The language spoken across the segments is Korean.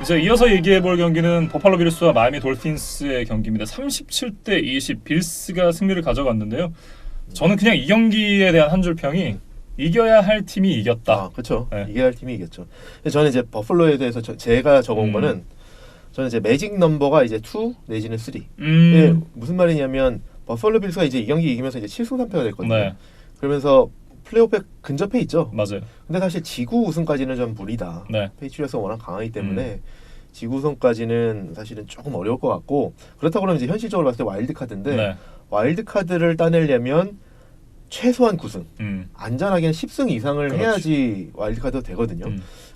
이제 이어서 얘기해볼 경기는 버팔로 빌스와 마이애미 돌핀스의 경기입니다. 37대 20 빌스가 승리를 가져갔는데요. 저는 그냥 이 경기에 대한 한 줄 평이 이겨야 할 팀이 이겼다. 아, 그렇죠. 네. 이겨야 할 팀이 이겼죠. 저는 이제 버팔로에 대해서 제가 적어온 거는 저는 이제 매직 넘버가 이제 2 내지는 3. 이게 무슨 말이냐면 버팔로 빌스가 이제 이 경기 이기면서 이제 7승 3패가 됐거든요. 네. 그러면서 플레이오프에 근접해 있죠. 맞아요. 근데 사실 지구 우승까지는 좀 무리다. 네. 페이트리어스가 워낙 강하기 때문에 지구 우승까지는 사실은 조금 어려울 것 같고, 그렇다고 그러면 이제 현실적으로 봤을 때 와일드 카드인데 네. 와일드 카드를 따내려면 최소한 9승, 안전하게는 10승 이상을 그렇지. 해야지 와일드 카드가 되거든요.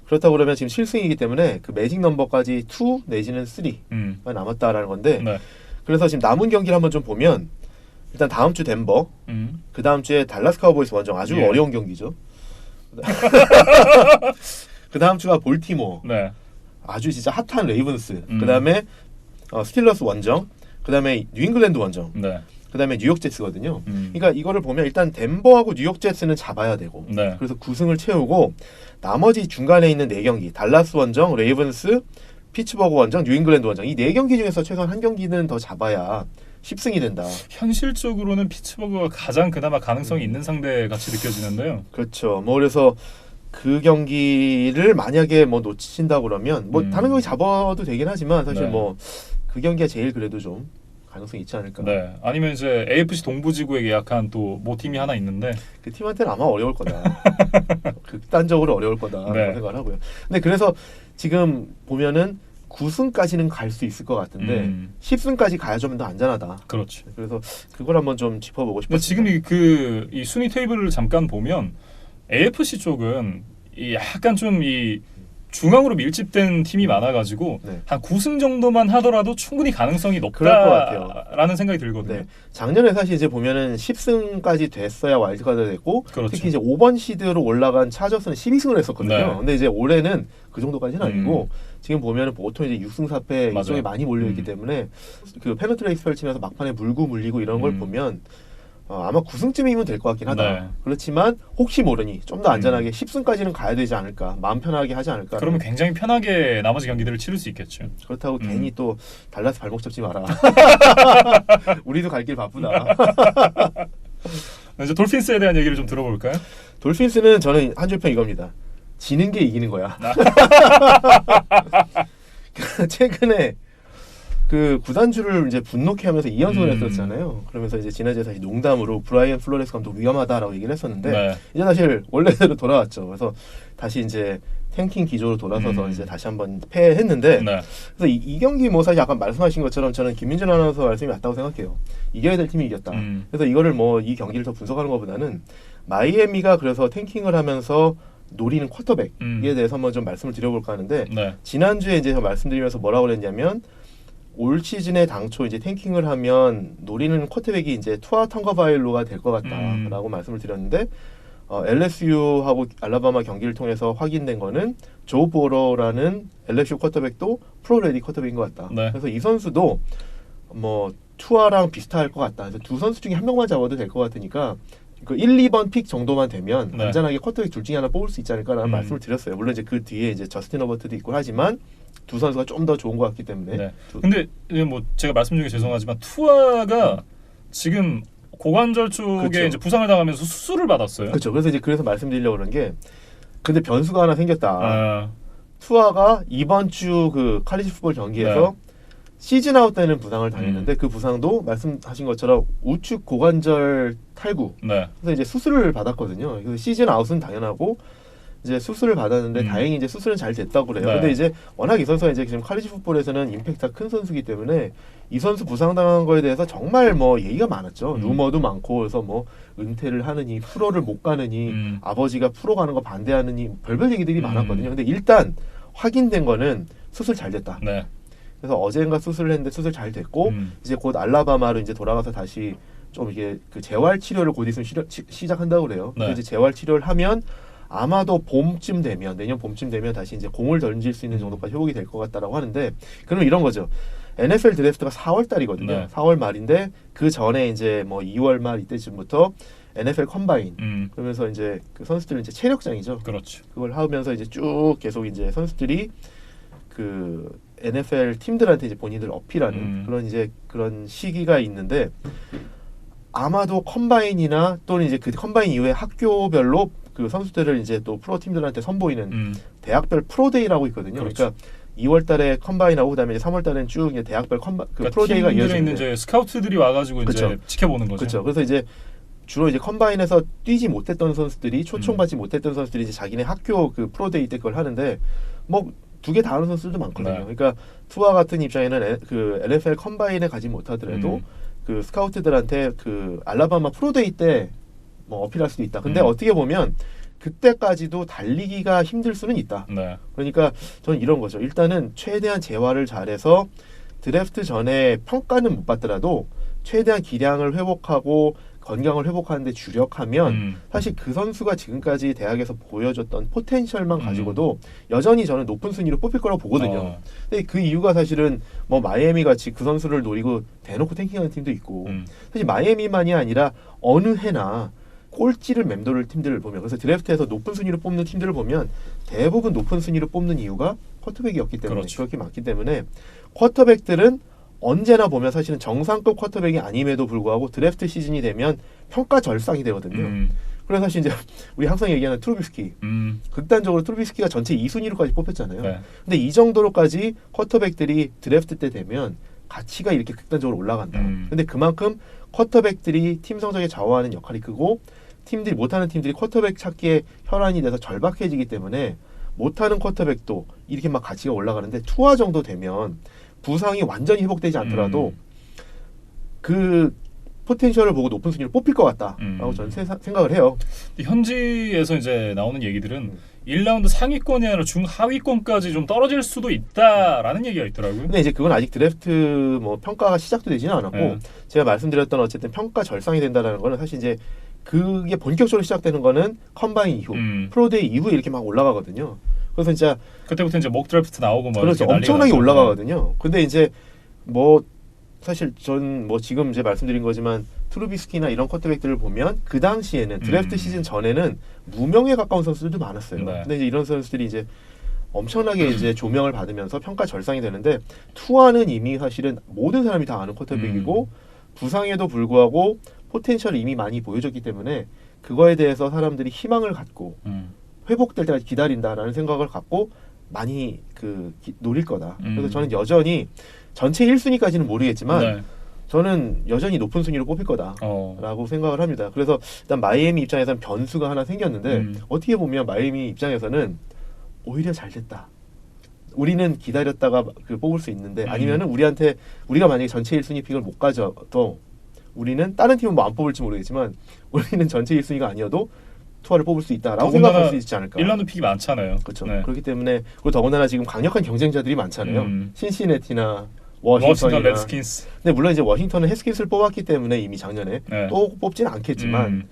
그렇다고 그러면 지금 7승이기 때문에 그 매직 넘버까지 2 내지는 3가 남았다라는 건데, 네. 그래서 지금 남은 경기를 한번 좀 보면 일단 다음 주 덴버, 그 다음 주에 달라스 카우보이스 원정, 아주 예. 어려운 경기죠. 그 다음 주가 볼티모어, 네. 아주 진짜 핫한 레이븐스, 그 다음에 스틸러스 원정, 그 다음에 뉴잉글랜드 원정, 네. 그 다음에 뉴욕 제츠거든요. 그러니까 이거를 보면 일단 덴버하고 뉴욕 제츠는 잡아야 되고, 네. 그래서 9승을 채우고 나머지 중간에 있는 4경기, 달라스 원정, 레이븐스, 피츠버그 원정, 뉴잉글랜드 원정, 이 4경기 중에서 최소한 한 경기는 더 잡아야 10승이 된다. 현실적으로는 피츠버그가 가장 그나마 가능성이 있는 상대 같이 느껴지는데요. 그렇죠. 뭐 그래서 그 경기를 만약에 뭐 놓친다 그러면 뭐 다른 경기 잡아도 되긴 하지만 사실 네. 뭐 그 경기가 제일 그래도 좀 가능성이 있지 않을까. 네. 아니면 이제 AFC 동부지구에 예약한 또 모 팀이 하나 있는데 그 팀한테는 아마 어려울 거다. 극단적으로 어려울 거다라고 네. 생각을 하고요. 근데 그래서 지금 보면은 9승까지는 갈 수 있을 것 같은데 10승까지 가야 좀 더 안전하다. 그렇죠. 그래서 그걸 한번 좀 짚어보고 근데 싶었습니다. 지금 이 순위 테이블을 잠깐 보면 AFC 쪽은 이 약간 좀 이 중앙으로 밀집된 팀이 많아가지고 네. 한 9승 정도만 하더라도 충분히 가능성이 그럴 것 같아요. 높다라는 생각이 들거든요. 네. 작년에 사실 이제 보면은 10승까지 됐어야 와일드카드 됐고, 그렇죠. 특히 이제 5번 시드로 올라간 차저스는 12승을 했었거든요. 네. 근데 이제 올해는 그 정도까지는 아니고 지금 보면은 보통 이제 6승 4패 맞아요. 이쪽에 많이 몰려 있기 때문에 그 페너트레이스 펼치면서 막판에 물리고 이런 걸 보면 아마 9승쯤이면 될 것 같긴 하다. 네. 그렇지만 혹시 모르니 좀 더 안전하게 10승까지는 가야 되지 않을까, 마음 편하게 하지 않을까. 그러면 굉장히 편하게 나머지 경기들을 치를 수 있겠죠. 그렇다고 괜히 또 달라스 발목 잡지 마라. 우리도 갈 길 바쁘다. 이제 돌핀스에 대한 얘기를 좀 들어볼까요? 돌핀스는 저는 한 줄평 이겁니다. 지는 게 이기는 거야. 최근에 그 구단주를 이제 분노케 하면서 2연승을 했었잖아요. 그러면서 이제 지난주에 다시 농담으로 브라이언 플로레스 감독 위험하다라고 얘기를 했었는데 네. 이제 사실 원래대로 돌아왔죠. 그래서 다시 이제 탱킹 기조로 돌아서서 이제 다시 한번 패했는데 네. 그래서 이 경기 뭐 사실 아까 말씀하신 것처럼 저는 김민준 아나운서 말씀이 맞다고 생각해요. 이겨야 될 팀이 이겼다. 그래서 이거를 뭐 이 경기를 더 분석하는 것보다는 마이애미가 그래서 탱킹을 하면서 노리는 쿼터백에 대해서 한번 좀 말씀을 드려볼까 하는데 네. 지난주에 이제 말씀드리면서 뭐라고 그랬냐면 올 시즌에 당초 이제 탱킹을 하면 노리는 쿼터백이 이제 투아 턴거바일로가 될 것 같다라고 말씀을 드렸는데 LSU하고 알라바마 경기를 통해서 확인된 거는 조 보러라는 LSU 쿼터백도 프로 레디 쿼터백인 것 같다. 네. 그래서 이 선수도 뭐 투아랑 비슷할 것 같다. 그래서 두 선수 중에 한 명만 잡아도 될 것 같으니까 그 1, 2번 픽 정도만 되면 네. 안전하게 쿼터백 둘 중에 하나 뽑을 수 있지 않을까라는 말씀을 드렸어요. 물론 이제 그 뒤에 이제 저스틴 허버트도 있고 하지만 두 선수가 좀 더 좋은 것 같기 때문에. 네. 근데 이제 뭐 제가 말씀 중에 죄송하지만 투아가 지금 고관절 쪽에 그쵸. 이제 부상을 당하면서 수술을 받았어요. 그렇죠. 그래서 이제 그래서 말씀드리려고 그런 게 근데 변수가 하나 생겼다. 아, 투아가 이번 주 그 칼리지 풋볼 경기에서 네. 시즌 아웃 때는 부상을 당했는데 그 부상도 말씀하신 것처럼 우측 고관절 탈구. 네. 그래서 이제 수술을 받았거든요. 그래서 시즌 아웃은 당연하고 이제 수술을 받았는데 다행히 이제 수술은 잘 됐다고 그래요. 네. 근데 이제 워낙 이 선수가 이제 지금 칼리지 풋볼에서는 임팩트가 큰 선수이기 때문에 이 선수 부상당한 거에 대해서 정말 뭐 얘기가 많았죠. 루머도 많고 그래서 뭐 은퇴를 하느니 프로를 못 가느니 아버지가 프로 가는 거 반대하느니 별별 얘기들이 많았거든요. 근데 일단 확인된 거는 수술 잘 됐다. 네. 그래서 어젠가 수술을 했는데 수술 잘 됐고 이제 곧 알라바마로 이제 돌아가서 다시 좀 이게 그 재활 치료를 곧 있으면 시작한다고 그래요. 네. 그래서 이제 재활 치료를 하면 아마도 봄쯤 되면 내년 봄쯤 되면 다시 이제 공을 던질 수 있는 정도까지 회복이 될 것 같다라고 하는데 그러면 이런 거죠. NFL 드래프트가 4월 달이거든요. 네. 4월 말인데 그 전에 이제 뭐 2월 말 이때쯤부터 NFL 컴바인 그러면서 이제 그 선수들은 이제 체력장이죠. 그렇죠. 그걸 하면서 이제 쭉 계속 이제 선수들이 그 NFL 팀들한테 이제 본인들 어필하는 그런 시기가 있는데 아마도 컴바인이나 또는 이제 그 컴바인 이후에 학교별로 그 선수들을 이제 또 프로 팀들한테 선보이는 대학별 프로데이라고 있거든요. 그렇죠. 그러니까 2월달에 컴바인하고 그다음에 이제 3월달에는 쭉 이제 대학별 그 프로데이가 팀들에 있는 이어지는데 이제 스카우트들이 와가지고 그쵸. 이제 지켜보는 거죠. 그렇죠. 그래서 이제 주로 이제 컴바인에서 뛰지 못했던 선수들이 초청받지 못했던 선수들이 이제 자기네 학교 그 프로데이 때 그걸 하는데 뭐 두 개 다 하는 선수들도 많거든요. 네. 그러니까 투와 같은 입장에는 그 NFL 컴바인에 가지 못하더라도 그 스카우트들한테 그 알라바마 프로데이 때 뭐 어필할 수도 있다. 근데 어떻게 보면 그때까지도 달리기가 힘들 수는 있다. 네. 그러니까 저는 이런 거죠. 일단은 최대한 재활을 잘해서 드래프트 전에 평가는 못 받더라도 최대한 기량을 회복하고 건강을 회복하는 데 주력하면 사실 그 선수가 지금까지 대학에서 보여줬던 포텐셜만 가지고도 여전히 저는 높은 순위로 뽑힐 거라고 보거든요. 근데 그 이유가 사실은 뭐 마이애미 같이 그 선수를 노리고 대놓고 탱킹하는 팀도 있고 사실 마이애미만이 아니라 어느 해나 꼴찌를 맴도는 팀들을 보면 그래서 드래프트에서 높은 순위로 뽑는 팀들을 보면 대부분 높은 순위로 뽑는 이유가 쿼터백이었기 때문에 그렇죠. 그렇게 많기 때문에 쿼터백들은 언제나 보면 사실은 정상급 쿼터백이 아님에도 불구하고 드래프트 시즌이 되면 평가 절상이 되거든요. 그래서 사실 이제 우리 항상 얘기하는 트루비스키 극단적으로 트루비스키가 전체 2순위로까지 뽑혔잖아요. 네. 근데 이 정도로까지 쿼터백들이 드래프트 때 되면 가치가 이렇게 극단적으로 올라간다. 근데 그만큼 쿼터백들이 팀 성적에 좌우하는 역할이 크고 팀들이 못하는 팀들이 쿼터백 찾기에 혈안이 돼서 절박해지기 때문에 못하는 쿼터백도 이렇게 막 가치가 올라가는데 투하 정도 되면 부상이 완전히 회복되지 않더라도 그 포텐셜을 보고 높은 순위로 뽑힐 것 같다라고 저는 생각을 해요. 현지에서 이제 나오는 얘기들은 1라운드 상위권이 아니라 중하위권까지 좀 떨어질 수도 있다라는 얘기가 있더라고요. 근데 이제 그건 아직 드래프트 뭐 평가가 시작도 되지는 않았고 제가 말씀드렸던 어쨌든 평가 절상이 된다라는 거는 사실 이제 그게 본격적으로 시작되는 거는 컴바인 이후, 프로데이 이후에 이렇게 막 올라가거든요. 그래서 진짜 그때부터 이제 목 드래프트 나오고 막 그렇죠. 이렇게 엄청나게 난리가 나죠. 올라가거든요. 근데 이제 뭐 사실 전 뭐 지금 이제 말씀드린 거지만 트루비스키나 이런 쿼터백들을 보면 그 당시에는 드래프트 시즌 전에는 무명에 가까운 선수들도 많았어요. 네. 근데 이제 이런 선수들이 이제 엄청나게 이제 조명을 받으면서 평가 절상이 되는데 투아는 이미 사실은 모든 사람이 다 아는 쿼터백이고 부상에도 불구하고 포텐셜을 이미 많이 보여줬기 때문에 그거에 대해서 사람들이 희망을 갖고 회복될 때까지 기다린다라는 생각을 갖고 많이 노릴 거다. 그래서 저는 여전히 전체 1순위까지는 모르겠지만 네. 저는 여전히 높은 순위로 뽑힐 거다라고 생각을 합니다. 그래서 일단 마이애미 입장에서는 변수가 하나 생겼는데 어떻게 보면 마이애미 입장에서는 오히려 잘 됐다. 우리는 기다렸다가 뽑을 수 있는데 아니면은 우리가 만약에 전체 1순위 픽을 못 가져도 우리는 다른 팀은 뭐 안 뽑을지 모르겠지만 우리는 전체 1순위가 아니어도 투아를 뽑을 수 있다라고 생각할 수 있지 않을까. 1라운드 픽이 많잖아요. 그렇죠. 네. 그렇기 때문에 그리고 더군다나 지금 강력한 경쟁자들이 많잖아요. 신시내티나 워싱턴 워싱턴이나. 레드스킨스. 근데 물론 이제 워싱턴은 해스킨스를 뽑았기 때문에 이미 작년에 네. 또 뽑지는 않겠지만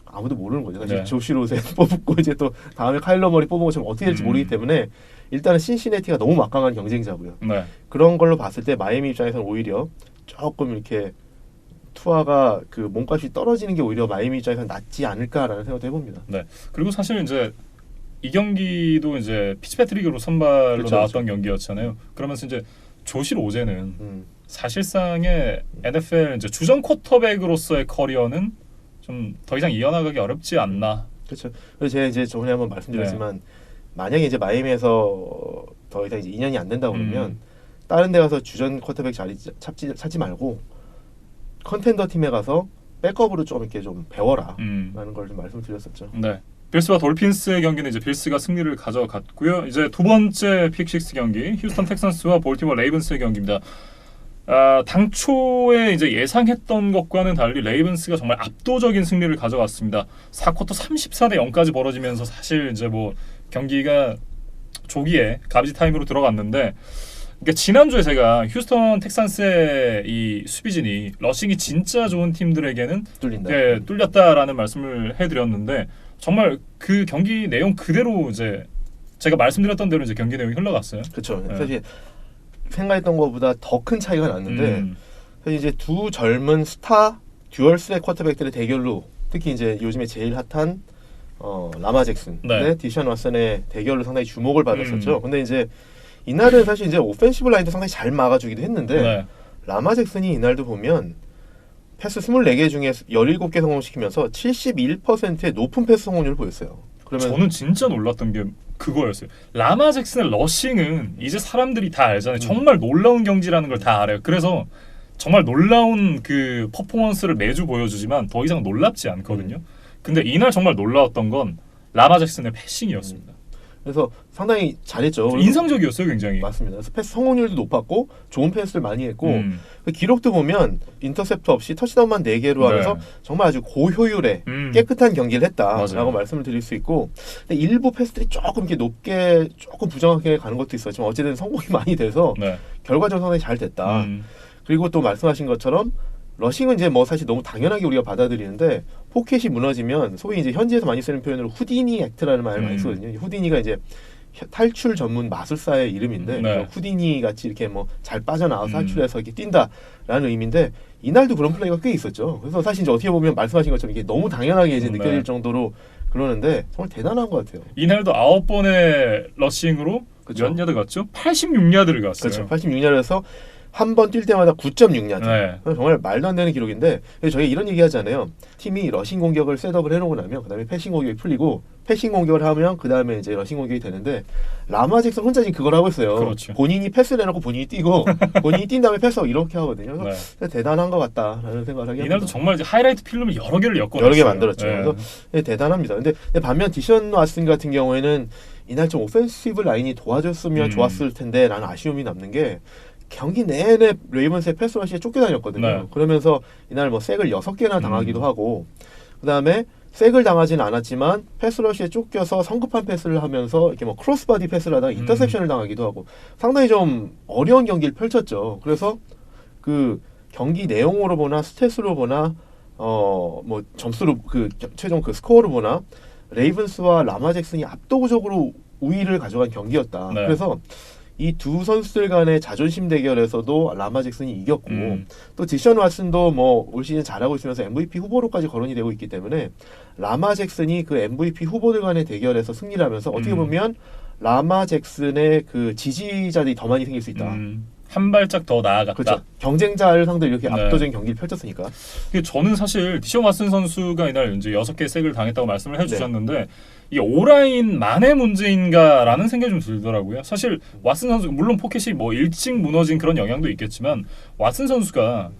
아무도 모르는 거죠. 사실 네. 조시 로세 뽑고 이제 또 다음에 카일러 머리 뽑은 것처럼 어떻게 될지 모르기 때문에 일단은 신시내티가 너무 막강한 경쟁자고요. 네. 그런 걸로 봤을 때 마이애미 입장에서는 오히려 조금 이렇게 투아가 그 몸값이 떨어지는 게 오히려 마이애미 입장에서는 낫지 않을까라는 생각도 해봅니다. 네. 그리고 사실 이제 이 경기도 이제 피츠패트릭으로 선발로 그렇죠, 나왔던 경기였잖아요. 그러면서 이제 조시 로제는 사실상의 음. NFL 이제 주전 쿼터백으로서의 커리어는 좀 더 이상 이어나가기 어렵지 않나. 그렇죠. 그래서 제가 이제 저번에 한번 말씀드렸지만 만약에 이제 마이애미에서 더 이상 이제 2년이 안 된다 그러면 다른 데 가서 주전 쿼터백 자리 찾지 말고 컨텐더 팀에 가서 백업으로 좀 이렇게 좀 배워라 라는 걸 좀 말씀드렸었죠. 네. 빌스와 돌핀스의 경기는 이제 빌스가 승리를 가져갔고요. 이제 두 번째 픽6 경기 휴스턴 텍산스와 볼티모어 레이븐스의 경기입니다. 당초에 이제 예상했던 것과는 달리 레이븐스가 정말 압도적인 승리를 가져갔습니다. 4쿼터 34대 0까지 벌어지면서 사실 이제 뭐 경기가 조기에 가비지 타임으로 들어갔는데 그러니까 지난주에 제가 휴스턴 텍산스의 이 수비진이 러싱이 진짜 좋은 팀들에게는 뚫린다. 네, 뚫렸다라는 말씀을 해드렸는데 정말 그 경기 내용 그대로 이제 제가 말씀드렸던 대로 이제 경기 내용이 흘러갔어요. 그렇죠. 네. 사실 생각했던 것보다 더 큰 차이가 났는데 사실 이제 두 젊은 스타 듀얼 스랙 쿼터백들의 대결로 특히 이제 요즘에 제일 핫한 라마 잭슨, 네. 디션 왓슨의 대결로 상당히 주목을 받았었죠. 근데 이제 이날은 사실 이제 오펜시브 라인도 상당히 잘 막아주기도 했는데 네. 라마 잭슨이 이날도 보면 패스 24개 중에 17개 성공시키면서 71%의 높은 패스 성공률을 보였어요. 그러면 저는 진짜 놀랐던 게 그거였어요. 라마 잭슨의 러싱은 이제 사람들이 다 알잖아요. 정말 놀라운 경지라는 걸 다 알아요. 그래서 정말 놀라운 그 퍼포먼스를 매주 보여주지만 더 이상 놀랍지 않거든요. 근데 이날 정말 놀라웠던 건 라마 잭슨의 패싱이었습니다. 그래서 상당히 잘했죠. 인상적이었어요, 굉장히. 맞습니다. 그래서 패스 성공률도 높았고 좋은 패스를 많이 했고 그 기록도 보면 인터셉트 없이 터치다운만 4개로 하면서 네. 정말 아주 고효율의 깨끗한 경기를 했다라고 맞아요. 말씀을 드릴 수 있고 근데 일부 패스들이 조금 이렇게 높게 조금 부정하게 가는 것도 있었지만 어쨌든 성공이 많이 돼서 네. 결과적으로 상당히 잘 됐다. 그리고 또 말씀하신 것처럼 러싱은 이제 뭐 사실 너무 당연하게 우리가 받아들이는데 포켓이 무너지면 소위 이제 현지에서 많이 쓰는 표현으로 후디니 액트라는 말을 많이 쓰거든요. 후디니가 이제 탈출 전문 마술사의 이름인데 네. 후디니 같이 이렇게 뭐 잘 빠져나와서 탈출해서 이렇게 뛴다라는 의미인데 이날도 그런 플레이가 꽤 있었죠. 그래서 사실 이제 어떻게 보면 말씀하신 것처럼 이게 너무 당연하게 이제 느껴질 정도로 그러는데 정말 대단한 것 같아요. 이날도 9번의 러싱으로 그쵸. 몇 야드 갔죠? 86야드를 갔어요. 그렇죠. 86야드에서 한 번 뛸 때마다 9.6야드. 네. 정말 말도 안 되는 기록인데 저희가 이런 얘기 하잖아요. 팀이 러싱 공격을 셋업을 해놓고 나면 그다음에 패싱 공격이 풀리고 패싱 공격을 하면 그다음에 이제 러싱 공격이 되는데 라마 잭슨 혼자 지금 그걸 하고 있어요. 그렇죠. 본인이 패스를 해놓고 본인이 뛰고 본인이 뛴 다음에 패스하고 이렇게 하거든요. 그래서 네. 대단한 것 같다라는 생각을 하게 합니다. 이날도 정말 이제 하이라이트 필름을 여러 개를 엮어놨어요. 여러 개 만들었죠. 네. 그래서 대단합니다. 근데 반면 디션 왓슨 같은 경우에는 이날 좀 오펜시브 라인이 도와줬으면 좋았을 텐데 라는 아쉬움이 남는 게 경기 내내 레이븐스의 패스러시에 쫓겨다녔거든요. 네. 그러면서 이날 뭐 색을 6개나 당하기도 하고 그다음에 색을 당하진 않았지만 패스러시에 쫓겨서 성급한 패스를 하면서 이렇게 뭐 크로스바디 패스를 하다가 인터셉션을 당하기도 하고 상당히 좀 어려운 경기를 펼쳤죠. 그래서 그 경기 내용으로 보나 스탯으로 보나 뭐 점수로 그 최종 그 스코어로 보나 레이븐스와 라마 잭슨이 압도적으로 우위를 가져간 경기였다. 네. 그래서 이 두 선수들 간의 자존심 대결에서도 라마 잭슨이 이겼고 또 디션 왓슨도 뭐 올 시즌 잘하고 있으면서 MVP 후보로까지 거론이 되고 있기 때문에 라마 잭슨이 그 MVP 후보들 간의 대결에서 승리를 하면서 어떻게 보면 라마 잭슨의 그 지지자들이 더 많이 생길 수 있다. 한 발짝 더 나아갔다. 그렇죠. 경쟁자를 상대로 이렇게 네. 압도적인 경기를 펼쳤으니까. 저는 사실 디션 왓슨 선수가 이날 이제 6개 색을 당했다고 말씀을 해주셨는데 이게 오라인만의 문제인가라는 생각이 좀 들더라고요. 사실 왓슨 선수 물론 포켓이 뭐 일찍 무너진 그런 영향도 있겠지만 왓슨 선수가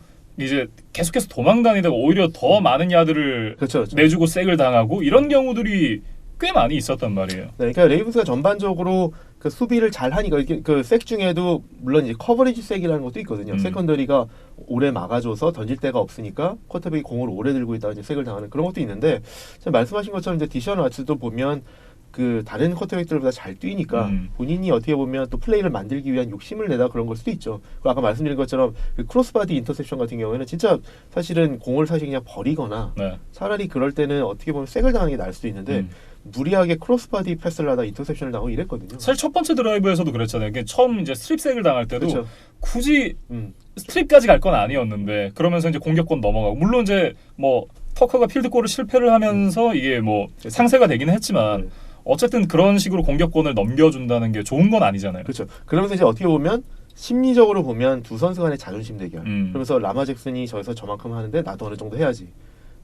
이제 계속해서 도망다니다가 오히려 더 많은 야드를 그렇죠. 내주고 색을 당하고 이런 경우들이 꽤 많이 있었단 말이에요. 네, 그러니까 레이븐스가 전반적으로 그 수비를 잘 하니까 이게 그 색 중에도 물론 이제 커버리지 색이라는 것도 있거든요. 세컨더리가 오래 막아줘서 던질 데가 없으니까 쿼터백이 공을 오래 들고 있다가 이제 색을 당하는 그런 것도 있는데 말씀하신 것처럼 이제 디션 왓츠도 보면 그 다른 쿼터백들보다 잘 뛰니까 본인이 어떻게 보면 또 플레이를 만들기 위한 욕심을 내다 그런 걸 수도 있죠. 그리고 아까 말씀드린 것처럼 그 크로스바디 인터셉션 같은 경우에는 진짜 사실은 공을 사실 그냥 버리거나 네. 차라리 그럴 때는 어떻게 보면 색을 당하는 게 나을 수도 있는데 무리하게 크로스바디 패스를 하다 인터셉션을 당하고 이랬거든요. 사실 첫 번째 드라이브에서도 그랬잖아요. 처음 이제 스트립색을 당할 때도 그렇죠. 굳이 스트립까지 갈 건 아니었는데 그러면서 이제 공격권 넘어가고 물론 이제 뭐 터커가 필드골을 실패를 하면서 이게 뭐 상세가 되기는 했지만 어쨌든 그런 식으로 공격권을 넘겨준다는 게 좋은 건 아니잖아요. 그렇죠. 그러면서 이제 어떻게 보면 심리적으로 보면 두 선수 간의 자존심 대결. 그러면서 라마 잭슨이 저기서 저만큼 하는데 나도 어느 정도 해야지.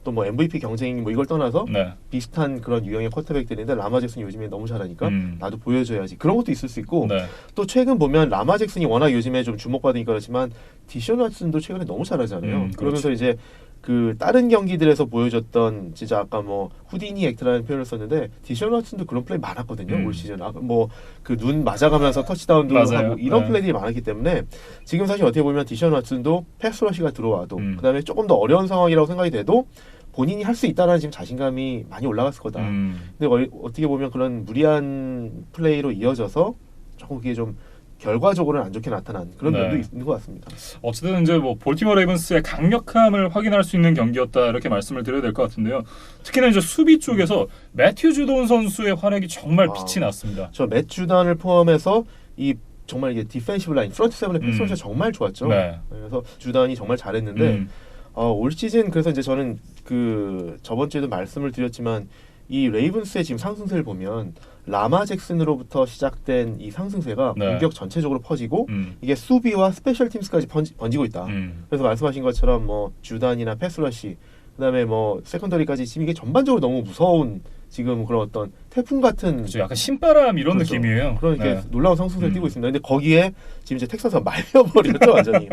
또 뭐 MVP 경쟁 뭐 이걸 떠나서 네. 비슷한 그런 유형의 쿼터백들인데 라마 잭슨이 요즘에 너무 잘하니까 나도 보여줘야지. 그런 것도 있을 수 있고 네. 또 최근 보면 라마 잭슨이 워낙 요즘에 좀 주목받으니까 그렇지만 디션 왓슨도 최근에 너무 잘하잖아요. 그러면서 이제 그 다른 경기들에서 보여줬던 진짜 아까 뭐 후디니 액트라는 표현을 썼는데 디션 왓슨도 그런 플레이 많았거든요. 올 시즌 뭐 그 눈 맞아가면서 터치다운도 맞아요. 하고 이런 네. 플레이들이 많았기 때문에 지금 사실 어떻게 보면 디션 왓슨도 패스러시가 들어와도 그다음에 조금 더 어려운 상황이라고 생각이 돼도 본인이 할 수 있다라는 지금 자신감이 많이 올라갔을 거다. 근데 어떻게 보면 그런 무리한 플레이로 이어져서 조금 그게 좀 결과적으로는 안 좋게 나타난 그런 네. 면도 있는 것 같습니다. 어쨌든 이제 뭐 볼티모어 레이븐스의 강력함을 확인할 수 있는 경기였다 이렇게 말씀을 드려야 될 것 같은데요. 특히나 이제 수비 쪽에서 매튜 주돈 선수의 활약이 정말 빛이 났습니다. 저 맷 주단을 포함해서 이 정말 이게 디펜시브 라인 프런트 세븐의 패스가 정말 좋았죠. 네. 그래서 주단이 정말 잘했는데 올 시즌 그래서 이제 저는 그 저번 주에도 말씀을 드렸지만 이 레이븐스의 지금 상승세를 보면 라마 잭슨으로부터 시작된 이 상승세가 네. 공격 전체적으로 퍼지고 이게 수비와 스페셜 팀스까지 번지고 있다. 그래서 말씀하신 것처럼 뭐 주단이나 패스러시 그다음에 뭐 세컨더리까지 지금 이게 전반적으로 너무 무서운 지금 그런 어떤 태풍 같은 그렇죠. 약간 신바람 이런 그렇죠. 느낌이에요. 그러니까 네. 놀라운 상승세를 띄고 있습니다. 근데 거기에 지금 이제 텍사스가 말려버렸죠 완전히.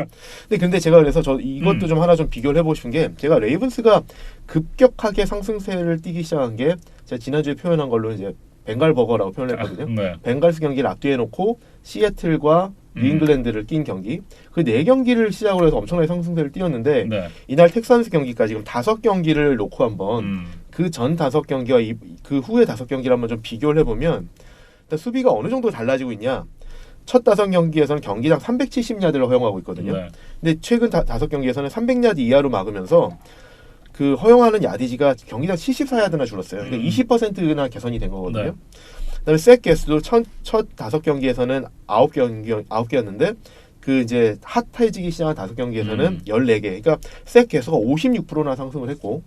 근데 제가 그래서 저 이것도 좀 하나 좀 비교를 해보고 싶은 게 제가 레이븐스가 급격하게 상승세를 띄기 시작한 게 제가 지난주에 표현한 걸로 이제 벵갈 버거라고 표현을 했거든요. 네. 벵갈스 경기를 앞뒤에 놓고 시애틀과 뉴잉글랜드를 낀 경기 그 4경기를 시작으로 해서 엄청나게 상승세를 띄었는데 네. 이날 텍사스 경기까지 지금 5경기를 놓고 한번 그 전 5경기와 그 후에 5경기를 한번 좀 비교를 해보면 일단 수비가 어느 정도 달라지고 있냐. 첫 5경기에서는 경기당 370야드를 허용하고 있거든요. 네. 근데 최근 5경기에서는 300야드 이하로 막으면서 그 허용하는 야디지가 경기당 74야드나 줄었어요. 그러니까 20%나 개선이 된 거거든요. 네. 그다음에 색 개수도 첫 5경기에서는 9개였는데 그 이제 핫해지기 시작한 5경기에서는 14개. 그러니까 색 개수가 56%나 상승을 했고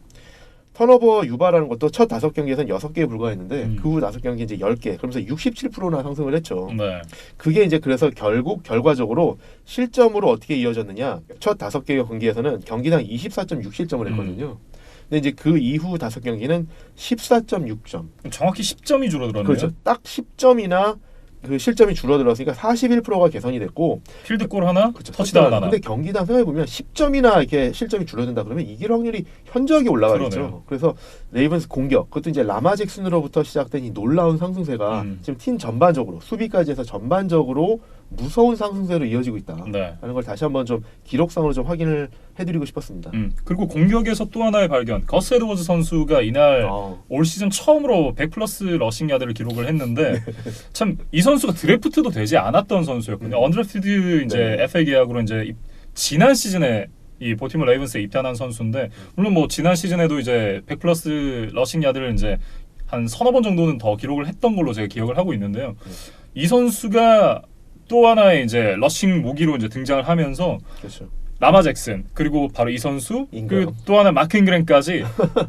턴오버 유발하는 것도 첫 5경기에서는 6개에 불과했는데 그 후 5경기 이제 10개. 그러면서 67%나 상승을 했죠. 네. 그게 이제 그래서 결과적으로 실점으로 어떻게 이어졌느냐. 첫 5개 경기에서는 경기당 24.6실점을 했거든요. 근데 이제 그 이후 5경기는 14.6점. 정확히 10점이 줄어들었네요. 그렇죠. 딱 10점이나 그 실점이 줄어들었으니까 41%가 개선이 됐고 필드골 하나, 그렇죠. 터치다운 하나. 근데 경기당 생각해 보면 10점이나 이렇게 실점이 줄어든다 그러면 이길 확률이 현저하게 올라가겠죠. 그러네요. 그래서 레이븐스 공격, 그것도 이제 라마 잭슨으로부터 시작된 이 놀라운 상승세가 지금 팀 전반적으로 수비까지 해서 전반적으로 무서운 상승세로 이어지고 있다. 네. 라는 걸 다시 한번 좀 기록상으로 좀 확인을 해드리고 싶었습니다. 그리고 공격에서 또 하나의 발견. 거스 에드워즈 선수가 이날 올 시즌 처음으로 100플러스 러싱 야드를 기록을 했는데 참 이 선수가 드래프트도 되지 않았던 선수였거든요. 언드래프티드 이제 네. FA 계약으로 이제 지난 시즌에 이 보티모 레이븐스에 입단한 선수인데 물론 뭐 지난 시즌에도 이제 100플러스 러싱 야드를 이제 한 서너 번 정도는 더 기록을 했던 걸로 제가 기억을 하고 있는데요. 이 선수가 또 하나의 이제 러싱 무기로 이제 등장을 하면서 그렇죠. 라마 잭슨 그리고 바로 이 선수 잉그램. 그리고 또 하나 마크 잉그램까지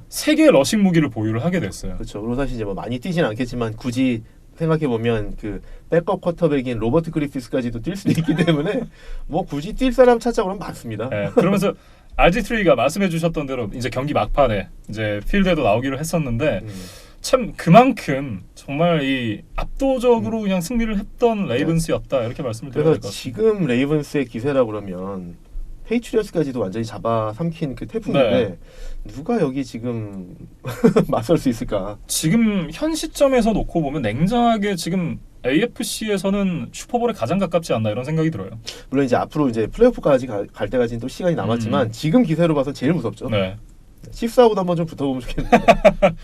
세 개의 러싱 무기를 보유를 하게 됐어요. 그렇죠. 그리고 사실 이제 뭐 많이 뛰진 않겠지만 굳이 생각해 보면 그 백업 쿼터백인 로버트 그리피스까지도 뛸 수도 있기 때문에 뭐 굳이 뛸 사람 찾자 그러면 많습니다. 네, 그러면서 RG3가 말씀해주셨던 대로 이제 경기 막판에 이제 필드에도 나오기로 했었는데 참 그만큼 정말 이 압도적으로 그냥 승리를 했던 레이븐스였다 이렇게 말씀을 드려야 될 그래서 것 같습니다. 지금 레이븐스의 기세라 그러면 페이트리어스까지도 완전히 잡아삼킨 그 태풍인데 네. 누가 여기 지금 맞설 수 있을까? 지금 현 시점에서 놓고 보면 냉정하게 지금 AFC에서는 슈퍼볼에 가장 가깝지 않나 이런 생각이 들어요. 물론 이제 앞으로 이제 플레이오프까지 갈 때까지는 또 시간이 남았지만 지금 기세로 봐서 제일 무섭죠. 네, 칩스하고도 한번 좀 붙어보면 좋겠는데.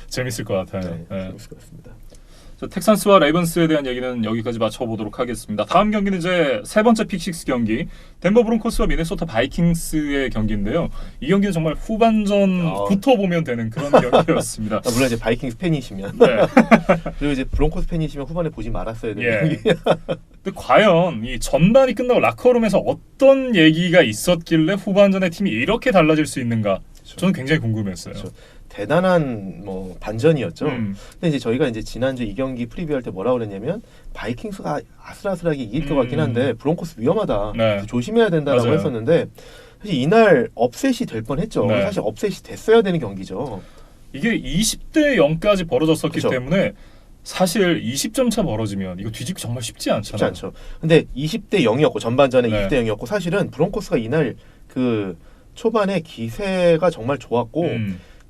재밌을 것 같아요. 네, 네. 재밌을 것 같습니다. 자, 텍산스와 레이븐스에 대한 얘기는 여기까지 마쳐보도록 하겠습니다. 다음 경기는 이제 세 번째 픽6 경기 덴버 브론코스와 미네소타 바이킹스의 경기인데요. 이 경기는 정말 후반전부터 보면 되는 그런 경기였습니다. 물론 이제 바이킹스 팬이시면 네. 그리고 이제 브론코스 팬이시면 후반에 보지 말았어야 되는 예. 경기. 근데 과연 이 전반이 끝나고 라커룸에서 어떤 얘기가 있었길래 후반전에 팀이 이렇게 달라질 수 있는가? 그렇죠. 저는 굉장히 궁금했어요. 그렇죠. 대단한 뭐 반전이었죠. 근데 이제 저희가 이제 지난주 이 경기 프리뷰할 때 뭐라고 그랬냐면 바이킹스가 아슬아슬하게 이길 것 같긴 한데 브론코스 위험하다. 네. 조심해야 된다라고 맞아요. 했었는데 사실 이날 업셋이 될 뻔했죠. 네. 사실 업셋이 됐어야 되는 경기죠. 이게 20대 0까지 벌어졌었기 그렇죠. 때문에 사실 20점 차 벌어지면 이거 뒤집기 정말 쉽지 않잖아요. 쉽지 않죠. 근데 20대 0이었고 전반전에 네. 20대 0이었고 사실은 브론코스가 이날 그 초반에 기세가 정말 좋았고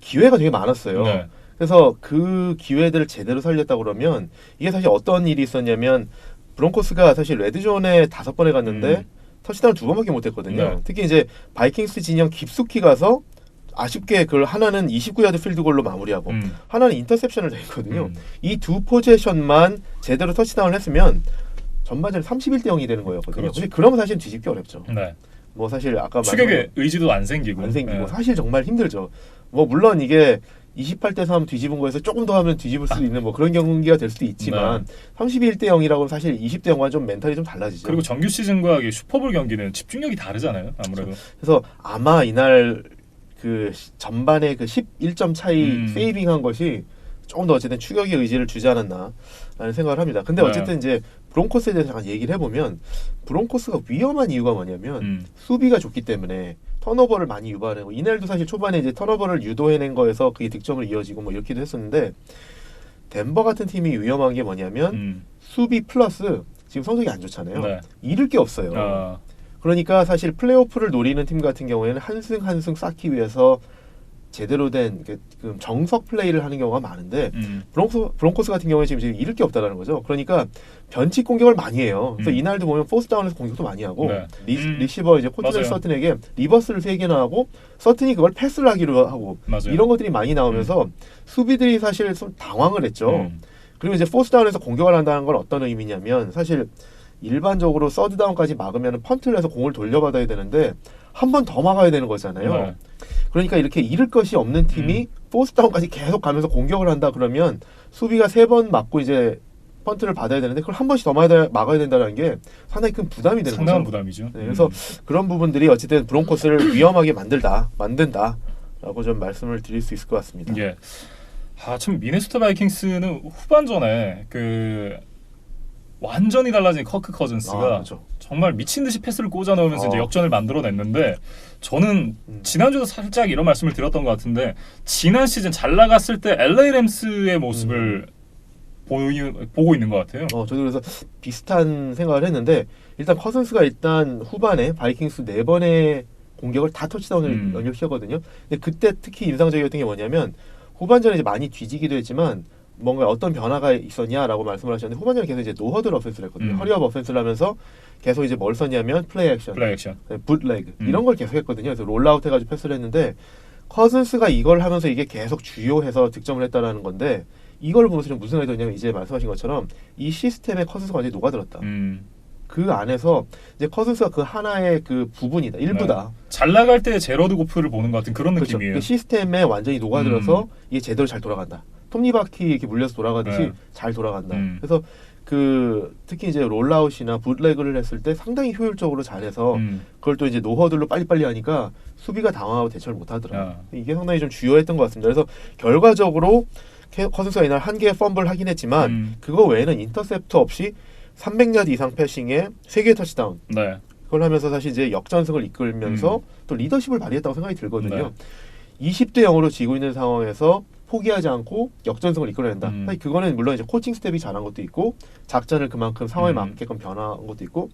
기회가 되게 많았어요. 네. 그래서 그 기회들을 제대로 살렸다 그러면 이게 사실 어떤 일이 있었냐면 브론코스가 사실 레드존에 5번에 갔는데 터치다운 2번밖에 못했거든요. 네. 특히 이제 바이킹스 진영 깊숙이 가서 아쉽게 그걸 하나는 29야드 필드골로 마무리하고 하나는 인터셉션을 당했거든요. 이 두 포지션만 제대로 터치다운을 했으면 전반전에 31대 0이 되는 거였거든요. 그렇죠. 근데 그러면 사실 뒤집기 어렵죠. 네. 뭐 사실 아까 추격의 의지도 안 생기고. 안 생기고 네. 사실 정말 힘들죠. 뭐 물론 이게 28대 3 뒤집은 거에서 조금 더 하면 뒤집을 수도 있는 뭐 그런 경기가 될 수도 있지만 31대 0이라고 사실 20대 0과 좀 멘탈이 좀 달라지죠. 그리고 정규 시즌과 이 슈퍼볼 경기는 집중력이 다르잖아요. 아무래도. 그래서 아마 이날 그 전반에 그 11점 차이 세이빙한 것이 조금 더 어쨌든 추격의 의지를 주지 않았나라는 생각을 합니다. 근데 네. 어쨌든 이제 브론코스에 대해서 잠깐 얘기를 해보면 브론코스가 위험한 이유가 뭐냐면 음. 수비가 좋기 때문에 턴오버를 많이 유발하고 이날도 사실 초반에 이제 턴오버를 유도해낸 거에서 그게 득점을 이어지고 뭐 이렇게도 했었는데 덴버 같은 팀이 위험한 게 뭐냐면 수비 플러스 지금 성적이 안 좋잖아요. 네. 잃을 게 없어요. 아, 그러니까 사실 플레이오프를 노리는 팀 같은 경우에는 한승 한승 쌓기 위해서 제대로 된 그 정석 플레이를 하는 경우가 많은데 브론코스 같은 경우에 지금 잃을 게 없다라는 거죠. 그러니까 변칙 공격을 많이 해요. 그래서 이날도 보면 포스 다운에서 공격도 많이 하고 네. 리시버 이제 코트넬 맞아요. 서튼에게 리버스를 3개나 하고 서튼이 그걸 패스를 하기로 하고 맞아요. 이런 것들이 많이 나오면서 수비들이 사실 좀 당황을 했죠. 그리고 이제 포스 다운에서 공격을 한다는 건 어떤 의미냐면 사실 일반적으로 서드 다운까지 막으면 펀트를 해서 공을 돌려받아야 되는데 한 번 더 막아야 되는 거잖아요. 네. 그러니까 이렇게 잃을 것이 없는 팀이 포스 다운까지 계속 가면서 공격을 한다 그러면 수비가 3번 맞고 이제 펀트를 받아야 되는데 그걸 한 번씩 더 막아야 된다는 게 상당히 큰 부담이 되는 상당한 거죠. 부담이죠. 네, 그래서 그런 부분들이 어쨌든 브론코스를 위험하게 만든다라고 좀 말씀을 드릴 수 있을 것 같습니다. 예. 참 미네소타 바이킹스는 후반전에 그 완전히 달라진 커크 커즌스가 그렇죠. 정말 미친 듯이 패스를 꽂아 넣으면서 이제 어. 역전을 만들어냈는데 저는 지난주도 살짝 이런 말씀을 드렸던 것 같은데 지난 시즌 잘 나갔을 때 LA 램스의 모습을 보고 있는 것 같아요. 저도 그래서 비슷한 생각을 했는데 일단 커즌스가 일단 후반에 바이킹스 4번의 공격을 다 터치다운을 연결시켰거든요. 근데 그때 특히 인상적이었던 게 뭐냐면 후반전에 이제 많이 뒤지기도 했지만 뭔가 어떤 변화가 있었냐라고 말씀을 하셨는데 후반전에 계속 이제 노허들 어펜스를 했거든요. 허리업 어펜스를 하면서 계속 이제 뭘 썼냐면 플레이 액션, 붓레그 이런 걸 계속 했거든요. 그래서 롤아웃 해가지고 패스를 했는데 커즌스가 이걸 하면서 이게 계속 주요해서 득점을 했다라는 건데 이걸 보면서 좀 무슨 생각이 들었냐면 이제 말씀하신 것처럼 이 시스템에 커즌스가 완전히 녹아들었다. 그 안에서 이제 커즌스가 그 하나의 그 부분이다, 일부다. 네. 잘 나갈 때 제러드 고프를 보는 것 같은 그런 그렇죠. 느낌이에요. 그 시스템에 완전히 녹아들어서 이게 제대로 잘 돌아간다. 톱니바퀴 이렇게 물려서 돌아가듯이 네. 잘 돌아간다. 그래서 그 특히 이제 롤아웃이나 붓레그를 했을 때 상당히 효율적으로 잘해서 그걸 또 이제 노허들로 빨리빨리 하니까 수비가 당황하고 대처를 못하더라. 이게 상당히 좀 주요했던 것 같습니다. 그래서 결과적으로 커즌스가 이날 한 개의 펌블 하긴 했지만 그거 외에는 인터셉트 없이 300야드 이상 패싱에 3개의 터치다운. 네. 그걸 하면서 사실 이제 역전승을 이끌면서 또 리더십을 발휘했다고 생각이 들거든요. 네. 20대 0으로 지고 있는 상황에서 포기하지 않고 역전승을 이끌어낸다. 사실 그거는 물론 이제 코칭 스텝이 잘한 것도 있고 작전을 그만큼 상황에 맞게끔 변화한 것도 있고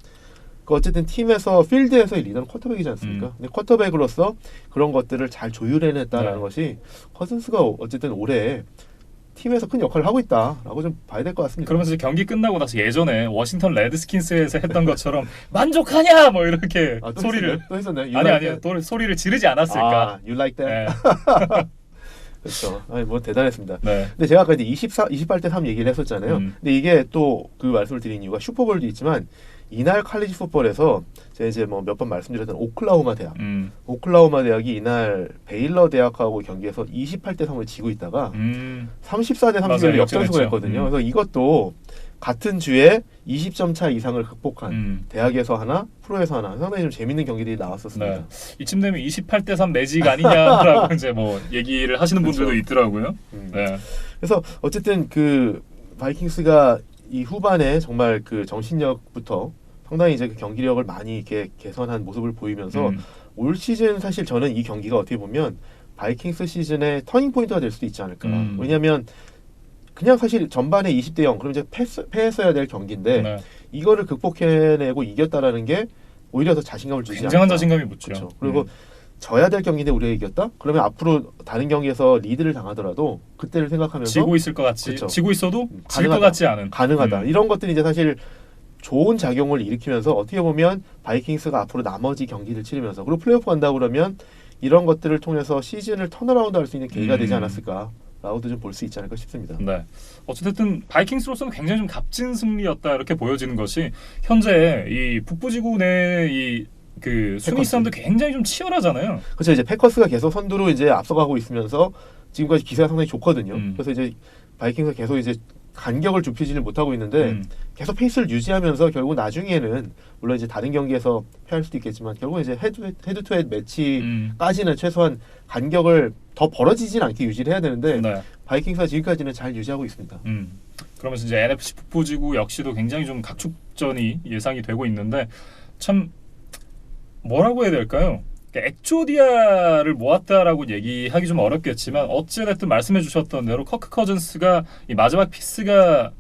그 어쨌든 팀에서 필드에서의 리더는 쿼터백이지 않습니까? 근데 쿼터백으로서 그런 것들을 잘 조율해냈다라는 네. 것이 커즌스가 어쨌든 올해 팀에서 큰 역할을 하고 있다라고 좀 봐야 될 것 같습니다. 그러면서 이제 경기 끝나고 나서 예전에 워싱턴 레드스킨스에서 했던 것처럼 만족하냐 뭐 이렇게 또 소리를 또 했었나요? 아니요 또 소리를 지르지 않았을까. you like that? 네. 그렇죠. 아니 뭐 대단했습니다. 네. 근데 제가 아까 이제 28대 3 얘기를 했었잖아요. 근데 이게 또 그 말씀을 드린 이유가 슈퍼볼도 있지만 이날 칼리지 풋볼에서 제가 이제 뭐 몇 번 말씀드렸던 오클라호마 대학, 오클라호마 대학이 이날 베일러 대학하고 경기에서 28대 3으로 지고 있다가 34대 31로 역전승을 했거든요. 그래서 이것도 같은 주에 20점 차 이상을 극복한 대학에서 하나, 프로에서 하나 상당히 좀 재밌는 경기들이 나왔었습니다. 네. 이쯤 되면 28대 3 매직 아니냐라고 이제 뭐 얘기를 하시는 분들도 그렇죠. 있더라고요. 네. 그래서 어쨌든 그 바이킹스가 이 후반에 정말 그 정신력부터 상당히 이제 그 경기력을 많이 이렇게 개선한 모습을 보이면서 올 시즌 사실 저는 이 경기가 어떻게 보면 바이킹스 시즌의 터닝 포인트가 될 수도 있지 않을까. 왜냐하면 그냥 사실 전반에 20대 0 그럼 이제 패했어야 될 경기인데 네. 이거를 극복해내고 이겼다라는 게 오히려 더 자신감을 주지 굉장한 않을까. 자신감이 붙죠. 그렇죠. 그리고 져야 될 경기인데 우리가 이겼다? 그러면 앞으로 다른 경기에서 리드를 당하더라도 그때를 생각하면서 지고 있을 것 같이 그쵸. 지고 있어도 질 것 가능하다. 같지 않은 가능하다. 이런 것들이 이제 사실 좋은 작용을 일으키면서 어떻게 보면 바이킹스가 앞으로 나머지 경기를 치르면서 그리고 플레이오프 간다 그러면 이런 것들을 통해서 시즌을 턴어라운드 할 수 있는 계기가 되지 않았을까라고도 좀 볼 수 있지 않을까 싶습니다. 네. 어쨌든 바이킹스로서는 굉장히 좀 값진 승리였다 이렇게 보여지는 것이 현재 이 북부지구 내의 그 순위 싸움도 굉장히 좀 치열하잖아요. 그렇죠. 이제 패커스가 계속 선두로 이제 앞서가고 있으면서 지금까지 기세가 상당히 좋거든요. 그래서 이제 바이킹스가 계속 이제 간격을 좁히지는 못하고 있는데 계속 페이스를 유지하면서 결국 나중에는 물론 이제 다른 경기에서 패할 수도 있겠지만 결국 이제 헤드 투 헤드 매치까지는 최소한 간격을 더 벌어지진 않게 유지를 해야 되는데 네. 바이킹스가 지금까지는 잘 유지하고 있습니다. 그러면서 이제 NFC 북부지구 역시도 굉장히 좀 각축전이 예상이 되고 있는데 참 뭐라고 해야 될까요? 그러니까 엑조디아를 모았다라고 얘기하기 좀 어렵겠지만 어찌됐든 말씀해 주셨던 대로 커크 커즌스가 이 마지막 피스가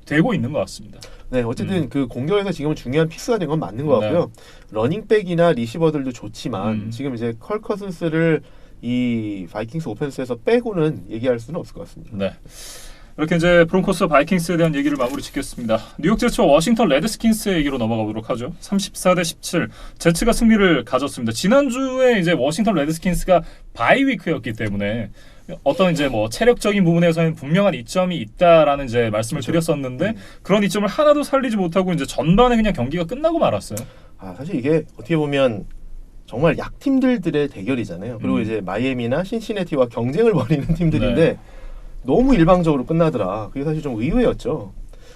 되고 있는 것 같습니다. 네, 어쨌든 그 공격에서 지금은 중요한 피스가 된 건 맞는 것 같고요. 러닝백이나 리시버들도 좋지만 지금 이제 컬 커슨스를 이 바이킹스 오펜스에서 빼고는 얘기할 수는 없을 것 같습니다. 네. 이렇게 이제 브론코스와 바이킹스에 대한 얘기를 마무리 짓겠습니다. 뉴욕 제츠와 워싱턴 레드스킨스의 얘기로 넘어가 보도록 하죠. 34대 17. 제츠가 승리를 가졌습니다. 지난주에 이제 워싱턴 레드스킨스가 바이 위크였기 때문에 어떤 이제 뭐 체력적인 부분에서는 분명한 이점이 있다라는 이제 말씀을 드렸었는데 그런 이점을 하나도 살리지 못하고 이제 전반에 그냥 경기가 끝나고 말았어요. 아, 사실 이게 어떻게 보면 정말 약팀들의 대결이잖아요. 그리고 이제 마이애미나 신시내티와 경쟁을 벌이는 팀들인데 너무 일방적으로 끝나더라. 그게 사실 좀 의외였죠.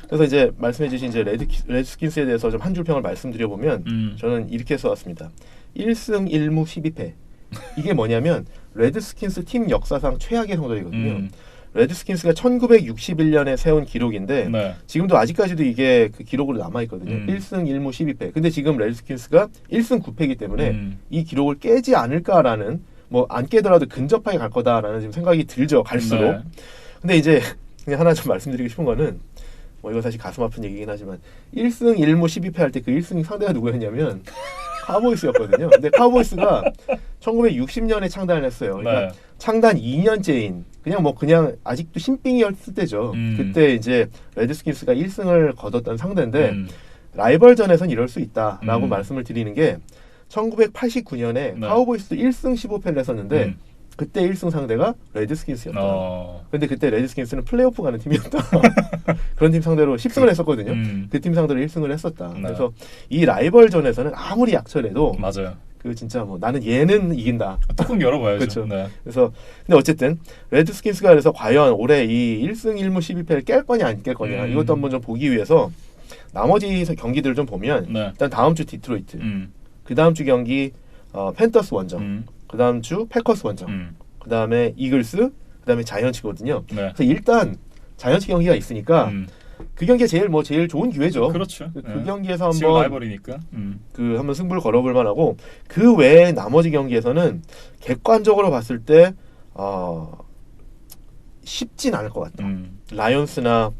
그래서 이제 말씀해주신 이제 레드스킨스에 대해서 좀 한 줄 평을 말씀드려보면 저는 이렇게 써왔습니다. 1승 1무 12패. 이게 뭐냐면 레드스킨스 팀 역사상 최악의 성적이거든요. 레드스킨스가 1961년에 세운 기록인데 지금도 아직까지도 이게 그 기록으로 남아있거든요. 1승 1무 12패. 근데 지금 레드스킨스가 1승 9패이기 때문에 이 기록을 깨지 않을까라는 뭐 안 깨더라도 근접하게 갈 거다라는 지금 생각이 들죠. 갈수록. 근데 이제 그냥 하나 좀 말씀드리고 싶은 거는 뭐 이거 사실 가슴 아픈 얘기긴 하지만 1승 1무 12패 할 때 그 1승 상대가 누구였냐면 카우보이스였거든요. 근데 카우보이스가 1960년에 창단을 했어요. 그러니까 창단 2년째인 그냥 아직도 신빙이었을 때죠. 그때 이제 레드스킨스가 1승을 거뒀던 상대인데 라이벌전에선 이럴 수 있다라고 말씀을 드리는 게 1989년에 카우보이스도 1승 15패를 했었는데 그때 1승 상대가 레드스킨스였다. 근데 그때 레드스킨스는 플레이오프 가는 팀이었다. 그런 팀 상대로 10승을 했었거든요. 그 팀 상대로 1승을 했었다. 그래서 이 라이벌전에서는 아무리 약철해도 맞아요. 그 진짜 뭐 나는 얘는 이긴다. 뚜껑 열어봐야죠. 그렇죠. 그래서 근데 어쨌든 레드스킨스가 그래서 과연 올해 이 1승 1무 12패를 깰 거냐 안 깰 거냐 이것도 한번 좀 보기 위해서 나머지 경기들을 좀 보면 일단 다음 주 디트로이트, 그 다음 주 경기 팬더스 원정, 그 다음 주 패커스 원정, 그 다음에 이글스, 그 다음에 자이언츠거든요. 그래서 일단 자이언츠 경기가 있으니까 그 경기가 제일 좋은 기회죠. 그렇죠. 그 경기에서 지금 한번 라이벌이니까. 그 한번 승부를 걸어볼 만하고 그 외에 나머지 경기에서는 객관적으로 봤을 때 쉽진 않을 것 같다. 라이온스나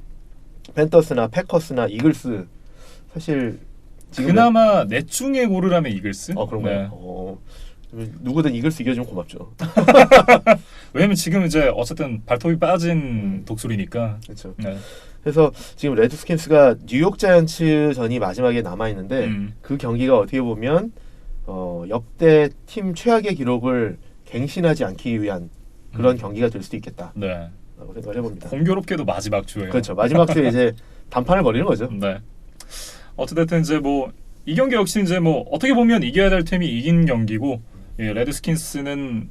팬더스나 패커스나 이글스 사실 그나마 넷 중에 고르라면 이글스. 그런가요? 누구든 이글스 이겨주면 고맙죠. 왜냐면 지금 이제 어쨌든 발톱이 빠진 독수리니까. 그렇죠. 그래서 지금 레드스킨스가 뉴욕 자이언츠 전이 마지막에 남아 있는데 그 경기가 어떻게 보면 역대 팀 최악의 기록을 갱신하지 않기 위한 그런 경기가 될 수도 있겠다. 라고 생각을 해봅니다. 공교롭게도 마지막 주에. 그렇죠. 마지막 주에 이제 단판을 벌이는 거죠. 어쨌든 이제 뭐 이 경기 역시 이제 뭐 어떻게 보면 이겨야 될 팀이 이긴 경기고 레드스킨스는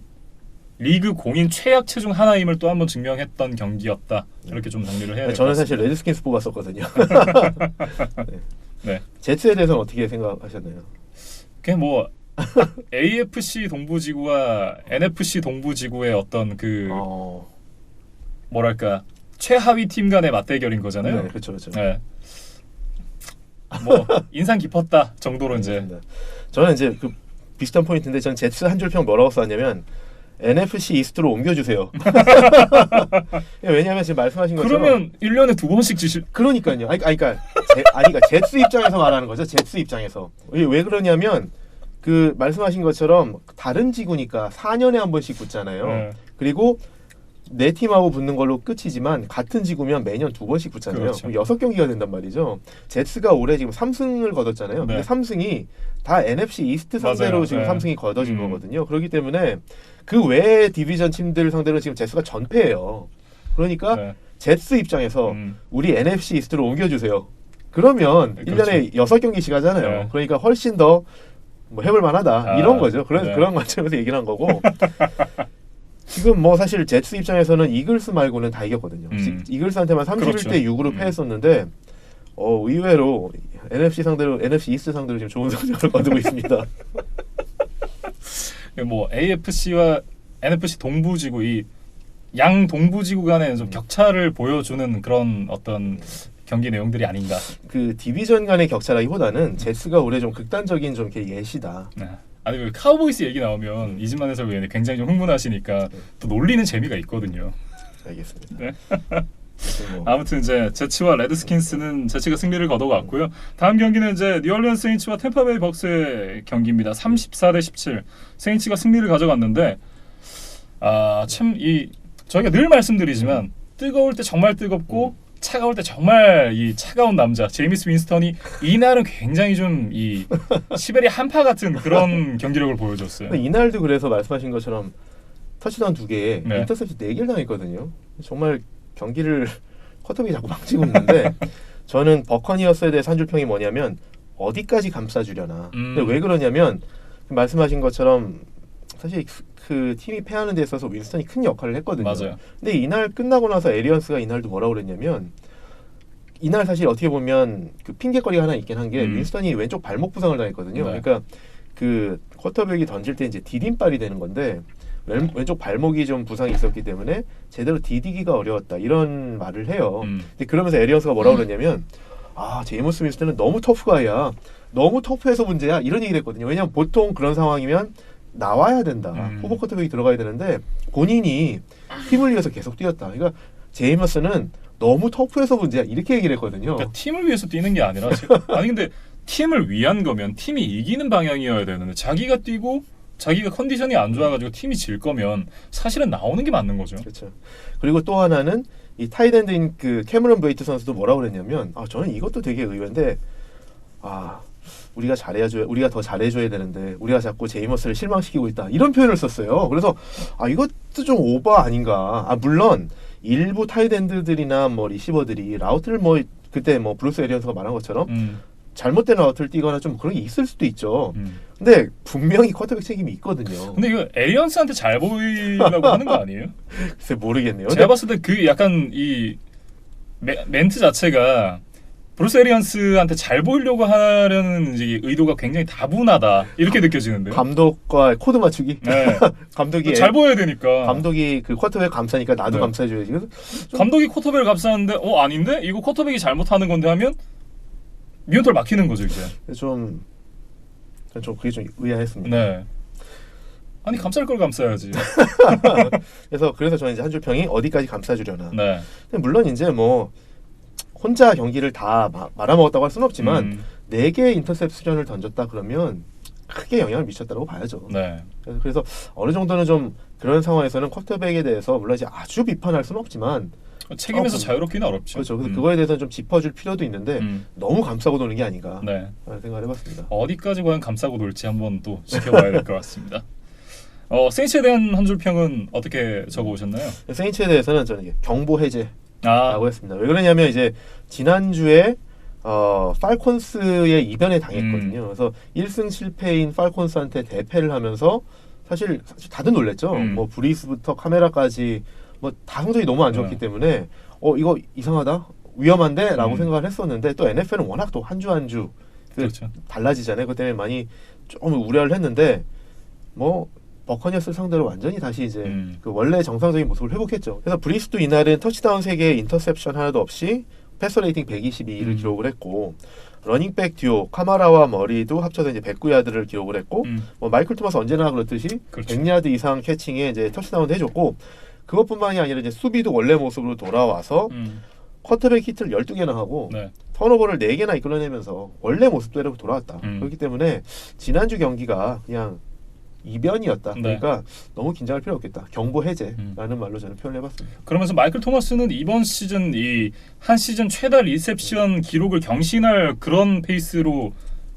리그 공인 최약체 중 하나임을 또 한번 증명했던 경기였다. 이렇게 좀 정리를 해야 될 것 같습니다. 저는 사실 레드스킨스 뽑았었거든요. 제츠에 대해서는 어떻게 생각하셨나요? 그냥 뭐 AFC 동부지구와 NFC 동부지구의 어떤 그 뭐랄까 최하위 팀 간의 맞대결인 거잖아요. 그렇죠. 뭐 인상 깊었다 정도로 이제. 저는 이제 그 비슷한 포인트인데 전 제츠 한 줄 평 뭐라고 썼냐면 NFC 이스트로 옮겨주세요. 왜냐하면 지금 말씀하신 것처럼 그러면 1년에 2번씩 지실. 그러니까요. 그러니까 제츠 입장에서 말하는 거죠. 제츠 입장에서 왜 그러냐면 그 말씀하신 것처럼 다른 지구니까 4년에 한 번씩 붙잖아요. 그리고 내 팀하고 붙는 걸로 끝이지만 같은 지구면 매년 2번씩 붙잖아요. 그렇죠. 6경기가 된단 말이죠. 제츠가 올해 지금 3승을 거뒀잖아요. 근데 3승이 다 NFC 이스트 상대로 지금 3승이 거둬진 거거든요. 그렇기 때문에 그 외의 디비전 팀들 상대로 지금 제츠가 전패예요. 그러니까 제츠 입장에서 우리 NFC 이스트로 옮겨주세요. 그러면 1년에 6경기씩 하잖아요. 그러니까 훨씬 더 뭐 해볼 만하다 이런 거죠. 그런 관점에서 얘기를 한 거고 지금 뭐 사실 제츠 입장에서는 이글스 말고는 다 이겼거든요. 이글스한테만 31대 6으로 패했었는데 의외로 NFC 이스트 상대로 지금 좋은 성적을 거두고 있습니다. 뭐 AFC와 NFC 동부지구 이 양 동부지구 간의 좀 격차를 보여주는 그런 어떤 경기 내용들이 아닌가. 그 디비전 간의 격차라기보다는 제스가 올해 좀 극단적인 좀 이렇게 예시다. 네. 아니 그 카우보이스 얘기 나오면 이진만 해설위원이 굉장히 좀 흥분하시니까 또 놀리는 재미가 있거든요. 알겠습니다. 네. 뭐 아무튼 이제 제츠와 레드스킨스는 제츠가 승리를 거둬갔고요. 다음 경기는 이제 뉴올리언스 세인츠와 템파베이 벅스의 경기입니다. 34대 17. 세인츠가 승리를 가져갔는데 참 이 저희가 늘 말씀드리지만 뜨거울 때 정말 뜨겁고 차가울 때 정말 이 차가운 남자 제이미스 윈스턴이 이날은 굉장히 좀 이 시베리아 한파 같은 그런 경기력을 보여줬어요. 근데 이날도 그래서 말씀하신 것처럼 터치다운 2개에 네. 인터셉트 4개를 당했거든요. 정말 경기를 쿼터백이 자꾸 망치고 있는데 저는 버커니어스에 대해서 한 줄 평이 뭐냐면 어디까지 감싸주려나. 근데 왜 그러냐면 말씀하신 것처럼 사실 그 팀이 패하는 데 있어서 윈스턴이 큰 역할을 했거든요. 맞아요. 근데 이날 끝나고 나서 에리언스가 이날도 뭐라고 그랬냐면 이날 사실 어떻게 보면 그 핑계거리가 하나 있긴 한 게 윈스턴이 왼쪽 발목 부상을 당했거든요. 네. 그러니까 그 쿼터백이 던질 때 이제 디딤발이 되는 건데 왼쪽 발목이 좀 부상이 있었기 때문에 제대로 디디기가 어려웠다 이런 말을 해요. 근데 그러면서 에리언스가 뭐라고 그랬냐면 제이머스 윈스턴은 너무 터프가야. 너무 터프해서 문제야. 이런 얘기를 했거든요. 왜냐하면 보통 그런 상황이면 나와야 된다. 후보 쿼터백이 들어가야 되는데 본인이 팀을 위해서 계속 뛰었다. 그러니까 제이머스는 너무 터프해서 문제야. 이렇게 얘기를 했거든요. 그러니까 팀을 위해서 뛰는 게 아니라 아니 근데 팀을 위한 거면 팀이 이기는 방향이어야 되는데 자기가 뛰고 자기가 컨디션이 안 좋아가지고 팀이 질 거면 사실은 나오는 게 맞는 거죠. 그렇죠. 그리고 또 하나는 이 타이드엔드인 그 캐머런 베이트 선수도 뭐라고 그랬냐면 저는 이것도 되게 의외인데 우리가 더 잘해줘야 되는데 우리가 자꾸 제이머스를 실망시키고 있다 이런 표현을 썼어요. 그래서 이것도 좀 오버 아닌가. 물론 일부 타이드엔드들이나 뭐 리시버들이 라우트를 뭐 그때 뭐 브루스 에리언스가 말한 것처럼 잘못된 라우트를 뛰거나 좀 그런 게 있을 수도 있죠. 근데 분명히 쿼터백 책임이 있거든요. 근데 이거 에리언스한테 잘 보이려고 하는 거 아니에요? 글쎄 모르겠네요. 제가 봤을 때 그 약간 이 멘트 자체가 브루스 에리언스한테 잘 보이려고 하려는 이제 의도가 굉장히 다분하다 이렇게 느껴지는데요. 감독과 코드 맞추기. 네. 감독이 잘 보여야 되니까. 감독이 그 쿼터백 감싸니까 나도 네. 감싸줘야지. 그래서 감독이 쿼터백을 감싸는데 아닌데 이거 쿼터백이 잘못하는 건데 하면 미온털 막히는 거죠 이제. 좀 그게 좀 의아했습니다. 네. 아니 감쌀 걸 감싸야지. 그래서 저는 이제 한 줄 평이 어디까지 감싸주려나. 네. 근데 물론 이제 뭐 혼자 경기를 다 말아먹었다고 할 수는 없지만 4개의 인터셉션을 던졌다 그러면 크게 영향을 미쳤다고 봐야죠. 네. 그래서 어느 정도는 좀 그런 상황에서는 쿼터백에 대해서 물론 이제 아주 비판할 수는 없지만 책임에서 자유롭기는 어렵죠. 그렇죠. 그래서 그거에 대해서는 좀 짚어줄 필요도 있는데 너무 감싸고 노는 게 아닌가 네. 라는 생각을 해봤습니다. 어디까지 과연 감싸고 놀지 한번 또 지켜봐야 될 것 같습니다. 세인츠에 대한 한 줄 평은 어떻게 적어오셨나요? 세인츠에 대해서는 저는 이게 경보 해제라고 했습니다. 왜 그러냐면 이제 지난주에 팔콘스의 이변에 당했거든요. 그래서 1승 7패인 팔콘스한테 대패를 하면서 사실 다들 놀랬죠. 뭐 브리스부터 카메라까지 뭐 다 성적이 너무 안 좋았기 때문에 이거 이상하다, 위험한데 라고 생각을 했었는데 또 NFL은 워낙 또 한 주 한 주 그렇죠. 달라지잖아요. 그 때문에 많이 좀 우려를 했는데 뭐 버커니어스 상대로 완전히 다시 이제 그 원래 정상적인 모습을 회복했죠. 그래서 브리스도 이날은 터치다운 3개, 인터셉션 하나도 없이 패서 레이팅 122를 기록을 했고 러닝백 듀오 카마라와 머리도 합쳐서 이제 109야드를 기록을 했고 뭐 마이클 토마스 언제나 그렇듯이 그렇죠. 100야드 이상 캐칭에 이제 터치다운도 해줬고 그것뿐만이 아니라 이제 수비도 원래 모습으로 돌아와서 쿼터백 히트를 12개나 하고 네. 턴오버를 4개나 이끌어내면서 원래 모습대로 돌아왔다. 그렇기 때문에 지난주 경기가 그냥 이변이었다. 네. 그러니까 너무 긴장할 필요 없겠다. 경보 해제라는 말로 저는 표현을 해봤습니다. 그러면서 마이클 토마스는 이번 시즌 이 한 시즌 최다 리셉션 기록을 경신할 그런 페이스로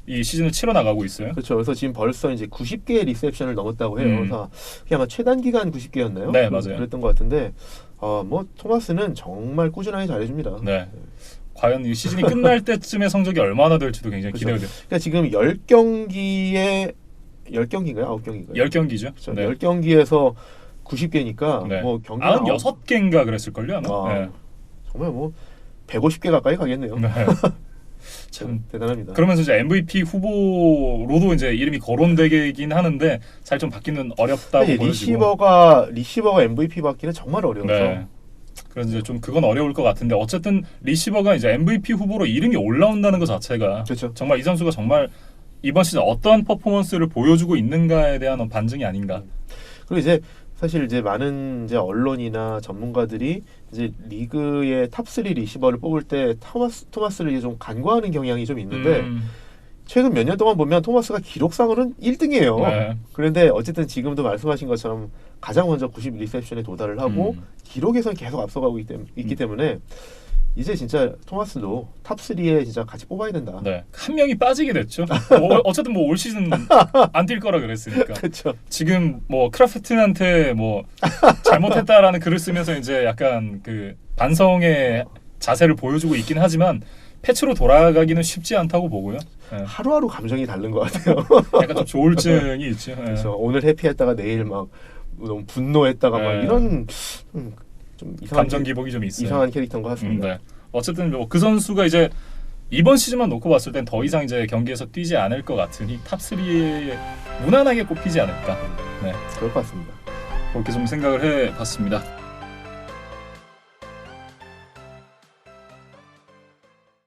이 시즌을 치러 나가고 있어요. 그렇죠. 그래서 지금 벌써 이제 90개의 리셉션을 넘었다고 해요. 그래서 그게 아마 최단 기간 90개였나요? 네, 맞아요. 그랬던 것 같은데 뭐 토마스는 정말 꾸준하게 잘해줍니다. 네. 과연 이 시즌이 끝날 때쯤의 성적이 얼마나 될지도 굉장히 그렇죠. 기대가 돼요. 그러니까 지금 10경기에 10경기인가요? 9경기인가요? 10경기죠. 그렇죠. 네. 10경기에서 90개니까 네. 뭐 경기 96개인가 그랬을걸요 아마. 네. 정말 뭐 150개 가까이 가겠네요. 네. 참 대단합니다. 그러면서 이제 MVP 후보로도 이제 이름이 거론되긴 하는데 잘 좀 받기는 어렵다고 사실 보여지고. 리시버가 MVP 받기는 정말 어려워서. 네. 그래서 이제 좀 그건 어려울 것 같은데 어쨌든 리시버가 이제 MVP 후보로 이름이 올라온다는 것 자체가 그렇죠. 정말 이 선수가 정말 이번 시즌 어떠한 퍼포먼스를 보여주고 있는가에 대한 반증이 아닌가. 그리고 이제 사실 이제 많은 이제 언론이나 전문가들이 이제 리그의 탑3 리시버를 뽑을 때 토마스를 이제 좀 간과하는 경향이 좀 있는데 최근 몇 년 동안 보면 토마스가 기록상으로는 1등이에요. 네. 그런데 어쨌든 지금도 말씀하신 것처럼 가장 먼저 90 리셉션에 도달을 하고 기록에서는 계속 앞서가고 있기 때문에 이제 진짜 토마스도 탑3에 진짜 같이 뽑아야 된다. 네. 한 명이 빠지게 됐죠. 어쨌든 뭐 올 시즌 안 뛸 거라 그랬으니까. 그렇죠. 지금 뭐 크라프튼한테 뭐 잘못했다라는 글을 쓰면서 이제 약간 그 반성의 자세를 보여주고 있긴 하지만 패치로 돌아가기는 쉽지 않다고 보고요. 네. 하루하루 감정이 다른 것 같아요. 약간 좀 조울증이 있죠. 네. 그래서 오늘 해피했다가 내일 막 너무 분노했다가 막 네. 이런 좀 이상한 감정 기복이 좀 있어요. 이상한 캐릭터인 것 같습니다. 네. 어쨌든 뭐 그 선수가 이제 이번 시즌만 놓고 봤을 땐 더 이상 이제 경기에서 뛰지 않을 것 같으니 탑3에 무난하게 꼽히지 않을까. 네. 그럴 것 같습니다. 그렇게 좀 생각을 해봤습니다.